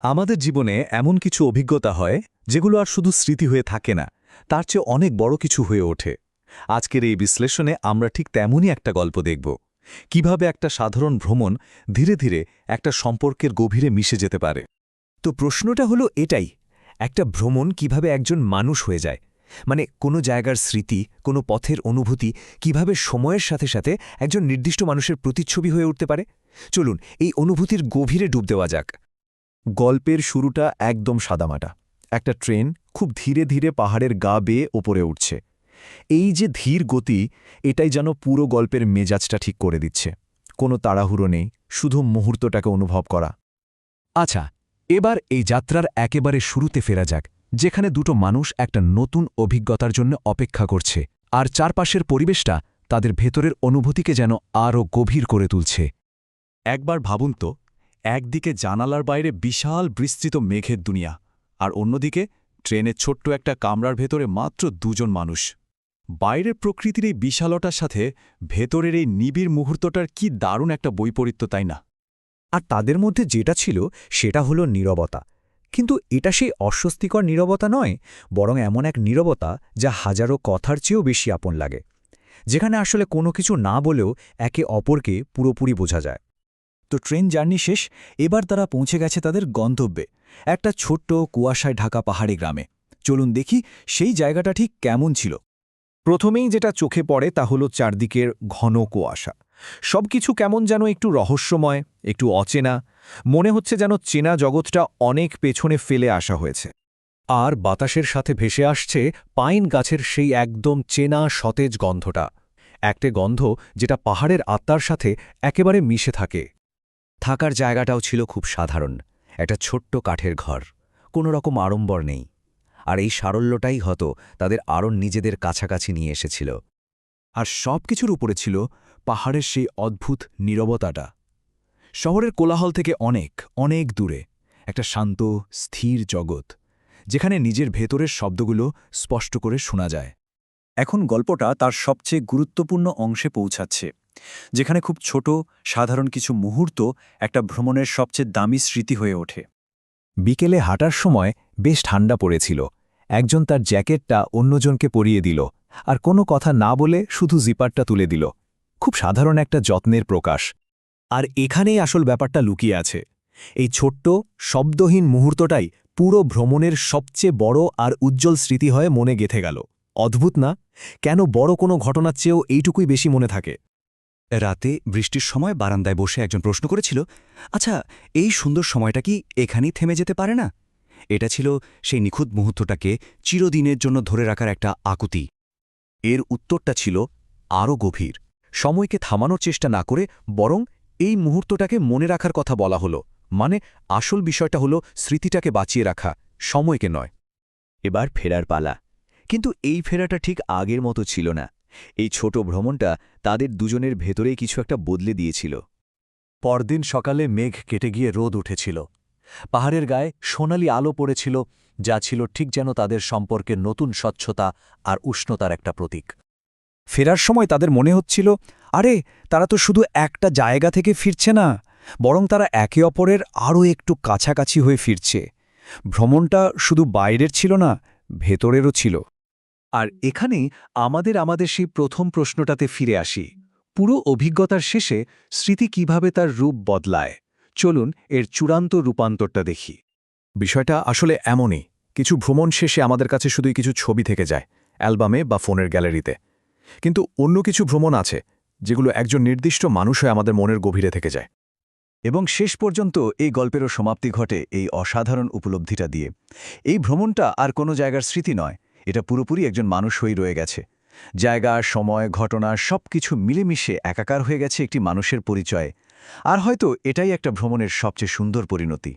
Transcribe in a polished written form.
আমাদের জীবনে এমন কিছু অভিজ্ঞতা হয় যেগুলো আর শুধু স্মৃতি হয়ে থাকে না, তার চেয়ে অনেক বড় কিছু হয়ে ওঠে। আজকের এই বিশ্লেষণে আমরা ঠিক তেমনই একটা গল্প দেখব, কিভাবে একটা সাধারণ ভ্রমণ ধীরে ধীরে একটা সম্পর্কের গভীরে মিশে যেতে পারে। তো প্রশ্নটা হলো এটাই, একটা ভ্রমণ কিভাবে একজন মানুষ হয়ে যায়, মানে কোনো জায়গার স্মৃতি, কোনো পথের অনুভূতি কিভাবে সময়ের সাথে সাথে একজন নির্দিষ্ট মানুষের প্রতিচ্ছবি হয়ে উঠতে পারে। চলুন এই অনুভূতির গভীরে ডুব দেওয়া যাক। গল্পের শুরুটা একদম সাদামাটা। একটা ট্রেন খুব ধীরে ধীরে পাহাড়ের গা বেয়ে ওপরে উঠছে। এই যে ধীর গতি, এটাই যেন পুরো গল্পের মেজাজটা ঠিক করে দিচ্ছে। কোনো তাড়াহুড়ো নেই, শুধু মুহূর্তটাকে অনুভব করা। আচ্ছা, এবার এই যাত্রার একেবারে শুরুতে ফেরা যাক, যেখানে দুটো মানুষ একটা নতুন অভিজ্ঞতার জন্য অপেক্ষা করছে, আর চারপাশের পরিবেশটা তাদের ভেতরের অনুভূতিকে যেন আরও গভীর করে তুলছে। একবার ভাবুন তো, একদিকে জানালার বাইরে বিশাল বিস্তৃত মেঘের দুনিয়া, আর অন্যদিকে ট্রেনের ছোট্ট একটা কামরার ভেতরে মাত্র দুজন মানুষ। বাইরের প্রকৃতির এই বিশালতার সাথে ভেতরের এই নিবিড় মুহূর্তটার কি দারুণ একটা বৈপরীত্য, তাই না? আর তাদের মধ্যে যেটা ছিল সেটা হলো নীরবতা। কিন্তু এটা সেই অস্বস্তিকর নীরবতা নয়, বরং এমন এক নীরবতা যা হাজারো কথার চেয়েও বেশি আপন লাগে, যেখানে আসলে কোনো কিছু না বলেও একে অপরকে পুরোপুরি বোঝা যায়। তো ট্রেন জার্নি শেষ, এবার তারা পৌঁছে গেছে তাদের গন্তব্যে, একটা ছোট্ট কুয়াশায় ঢাকা পাহাড়ি গ্রামে। চলুন দেখি সেই জায়গাটা ঠিক কেমন ছিল। প্রথমেই যেটা চোখে পড়ে তা হলো চারদিকের ঘন কুয়াশা। সবকিছু কেমন যেন একটু রহস্যময়, একটু অচেনা। মনে হচ্ছে যেন চেনা জগৎটা অনেক পেছনে ফেলে আসা হয়েছে। আর বাতাসের সাথে ভেসে আসছে পাইন গাছের সেই একদম চেনা সতেজ গন্ধটা, একটা গন্ধ যেটা পাহাড়ের আত্মার সাথে একেবারে মিশে থাকে। থাকার জায়গাটাও ছিল খুব সাধারণ, একটা ছোট্ট কাঠের ঘর, কোনো রকম আড়ম্বর নেই। আর এই সারল্যটাই হয়তো তাদের আরও নিজেদের কাছাকাছি নিয়ে এসেছিল। আর সব কিছুর উপরে ছিল পাহাড়ের সেই অদ্ভুত নীরবতাটা। শহরের কোলাহল থেকে অনেক অনেক দূরে একটা শান্ত স্থির জগৎ, যেখানে নিজের ভেতরের শব্দগুলো স্পষ্ট করে শোনা যায়। এখন গল্পটা তার সবচেয়ে গুরুত্বপূর্ণ অংশে পৌঁছাচ্ছে, যেখানে খুব ছোট সাধারণ কিছু মুহূর্ত একটা ভ্রমণের সবচেয়ে দামি স্মৃতি হয়ে ওঠে। বিকেলে হাঁটার সময় বেশ ঠান্ডা পড়েছিল। একজন তার জ্যাকেটটা অন্যজনকে পরিয়ে দিল, আর কোনো কথা না বলে শুধু জিপারটা তুলে দিল। খুব সাধারণ একটা যত্নের প্রকাশ। আর এখানেই আসল ব্যাপারটা লুকিয়ে আছে। এই ছোট্ট শব্দহীন মুহূর্তটাই পুরো ভ্রমণের সবচেয়ে বড় আর উজ্জ্বল স্মৃতি হয়ে মনে গেঁথে গেল। অদ্ভুত না, কেন বড় কোনো ঘটনার চেয়েও এইটুকুই বেশি মনে থাকে। রাতে বৃষ্টির সময় বারান্দায় বসে একজন প্রশ্ন করেছিল, আচ্ছা, এই সুন্দর সময়টা কি এখানেই থেমে যেতে পারে না? এটা ছিল সেই নিখুঁত মুহূর্তটাকে চিরদিনের জন্য ধরে রাখার একটা আকুতি। এর উত্তরটা ছিল আরও গভীর। সময়কে থামানোর চেষ্টা না করে বরং এই মুহূর্তটাকে মনে রাখার কথা বলা হলো। মানে আসল বিষয়টা হলো স্মৃতিটাকে বাঁচিয়ে রাখা, সময়কে নয়। এবার ফেরার পালা। কিন্তু এই ফেরাটা ঠিক আগের মতো ছিল না। এই ছোট ভ্রমণটা তাদের দুজনের ভেতরেই কিছু একটা বদলে দিয়েছিল। পরদিন সকালে মেঘ কেটে গিয়ে রোদ উঠেছিল। পাহাড়ের গায়ে সোনালি আলো পড়েছিল, যা ছিল ঠিক যেন তাদের সম্পর্কের নতুন স্বচ্ছতা আর উষ্ণতার একটা প্রতীক। ফেরার সময় তাদের মনে হচ্ছিল, আরে তারা তো শুধু একটা জায়গা থেকে ফিরছে না, বরং তারা একে অপরের আরও একটু কাছাকাছি হয়ে ফিরছে। ভ্রমণটা শুধু বাইরের ছিল না, ভেতরেরও ছিল। আর এখানেই আমাদের সেই প্রথম প্রশ্নটাতে ফিরে আসি। পুরো অভিজ্ঞতার শেষে স্মৃতি কিভাবে তার রূপ বদলায়। চলুন এর চূড়ান্ত রূপান্তরটা দেখি। বিষয়টা আসলে এমনই, কিছু ভ্রমণ শেষে আমাদের কাছে শুধুই কিছু ছবি থেকে যায়, অ্যালবামে বা ফোনের গ্যালারিতে। কিন্তু অন্য কিছু ভ্রমণ আছে যেগুলো একজন নির্দিষ্ট মানুষ হয়ে আমাদের মনের গভীরে থেকে যায়। এবং শেষ পর্যন্ত এই গল্পেরও সমাপ্তি ঘটে এই অসাধারণ উপলব্ধিটা দিয়ে। এই ভ্রমণটা আর কোনো জায়গার স্মৃতি নয়, এটা পুরোপুরি একজন মানুষ হয়েই রয়ে গেছে। জায়গা, সময়, ঘটনা সবকিছু মিলেমিশে একাকার হয়ে গেছে একটি মানুষের পরিচয়ে। আর হয়তো এটাই একটা ভ্রমণের সবচেয়ে সুন্দর পরিণতি।